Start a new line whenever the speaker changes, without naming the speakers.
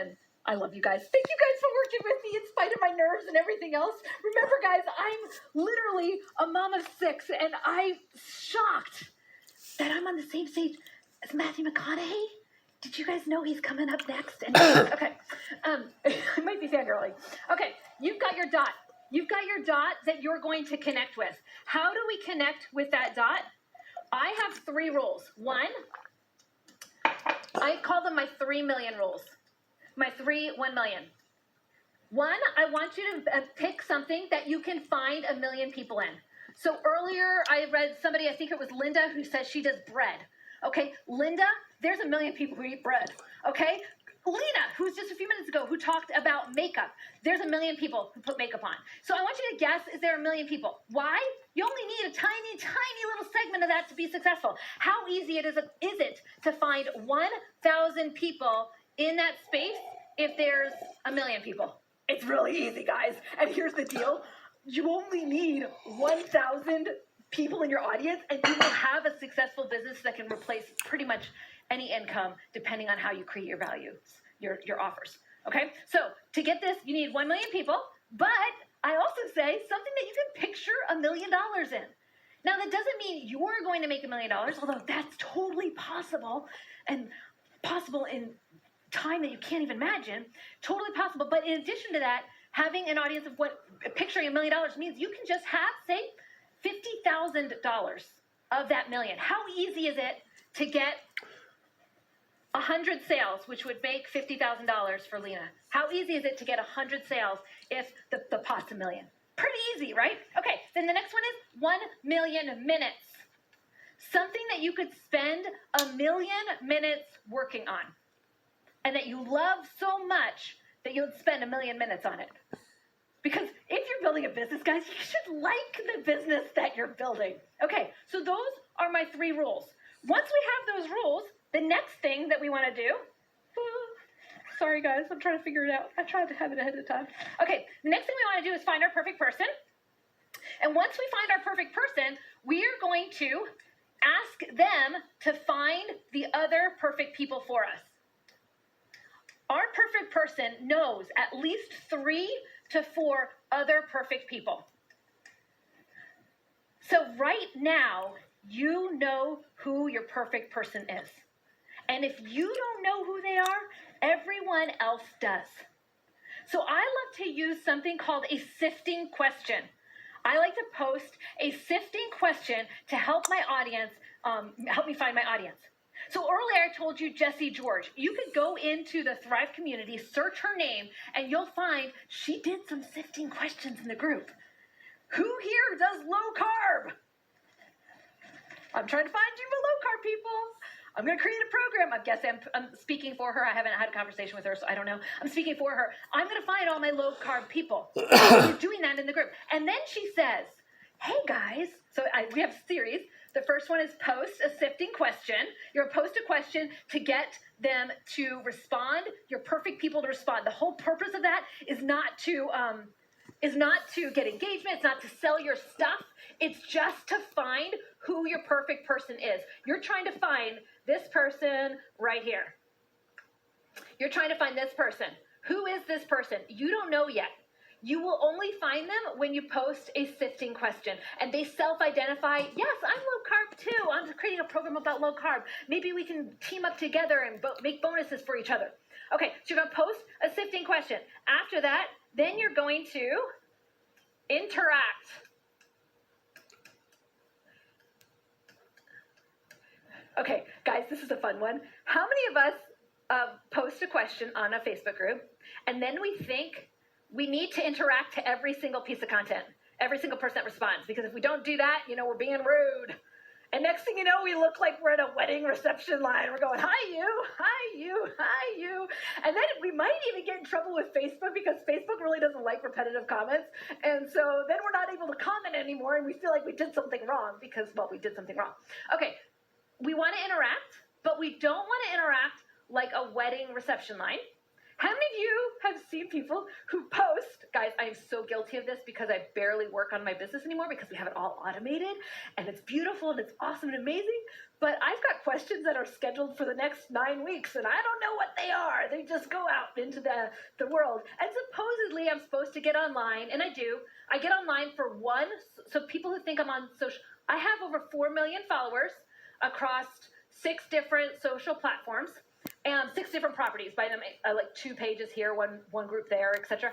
And I love you guys. Thank you guys for working with me in spite of my nerves and everything else. Remember, guys, I'm literally a mom of 6, and I'm shocked that I'm on the same stage as Matthew McConaughey. Did you guys know he's coming up next? And okay, I might be fangirling. Okay, you've got your dot. You've got your dot that you're going to connect with. How do we connect with that dot? I have 3 rules. 1, I call them my 3 million rules. My 1 million. 1, I want you to pick something that you can find 1 million people in. So earlier I read somebody, I think it was Linda, who says she does bread. Okay, Linda, there's 1 million people who eat bread. Okay, Lena, who's just a few minutes ago, who talked about makeup. There's 1 million people who put makeup on. So I want you to guess, is there 1 million people? Why? You only need a tiny, tiny little segment of that to be successful. How easy is it to find 1,000 people in that space if there's 1 million people? It's really easy, guys. And here's the deal. You only need 1,000 people in your audience, and you will have a successful business that can replace pretty much any income, depending on how you create your value, your offers. Okay? So to get this, you need 1 million people, but I also say something that you can picture $1 million in. Now, that doesn't mean you're going to make $1 million, although that's totally possible, and possible in time that you can't even imagine. Totally possible. But in addition to that, having an audience of picturing $1 million means you can just have, say, $50,000 of that million. How easy is it to get 100 sales, which would make $50,000 for Lena? How easy is it to get 100 sales if the pot's $1 million? Pretty easy, right? Okay, then the next one is 1 million minutes. Something that you could spend 1 million minutes working on, and that you love so much that you'll spend 1 million minutes on it. Because if you're building a business, guys, you should like the business that you're building. Okay, so those are my 3 rules. Once we have those rules, the next thing that we want to do, sorry guys, I'm trying to figure it out. I tried to have it ahead of time. Okay, the next thing we want to do is find our perfect person. And once we find our perfect person, we are going to ask them to find the other perfect people for us. Our perfect person knows at least 3 to 4 other perfect people. So right now, you know who your perfect person is. And if you don't know who they are, everyone else does. So I love to use something called a sifting question. I like to post a sifting question to help my audience, help me find my audience. So earlier I told you Jessie George. You could go into the Thrive community, search her name, and you'll find she did some sifting questions in the group. Who here does low carb? I'm trying to find you for low carb people. I'm going to create a program. I guess I'm speaking for her. I haven't had a conversation with her, so I don't know. I'm speaking for her. I'm going to find all my low carb people. She's doing that in the group. And then she says, hey guys, so we have a series. The first one is post a sifting question. You'll post a question to get them to respond, your perfect people to respond. The whole purpose of that is not to get engagement. It's not to sell your stuff. It's just to find who your perfect person is. You're trying to find this person right here. You're trying to find this person. Who is this person? You don't know yet. You will only find them when you post a sifting question. And they self-identify, yes, I'm low carb too. I'm creating a program about low carb. Maybe we can team up together and make bonuses for each other. Okay, so you're going to post a sifting question. After that, then you're going to interact. Okay, guys, this is a fun one. How many of us post a question on a Facebook group, and then we think we need to interact to every single piece of content, every single person that responds? Because if we don't do that, we're being rude. And next thing you know, we look like we're at a wedding reception line. We're going, hi you, hi you, hi you. And then we might even get in trouble with Facebook because Facebook really doesn't like repetitive comments. And so then we're not able to comment anymore, and we feel like we did something wrong because, well, we did something wrong. Okay, we want to interact, but we don't want to interact like a wedding reception line. How many of you have seen people who post, guys, I am so guilty of this because I barely work on my business anymore because we have it all automated and it's beautiful and it's awesome and amazing.
But I've got questions that are scheduled for the next 9 weeks, and I don't know what they are. They just go out into the world. And supposedly I'm supposed to get online, and I do. I get online for one, so people who think I'm on social, I have over 4 million followers across 6 different social platforms, and 6 different properties, by them, like 2 pages here, one group there, etc.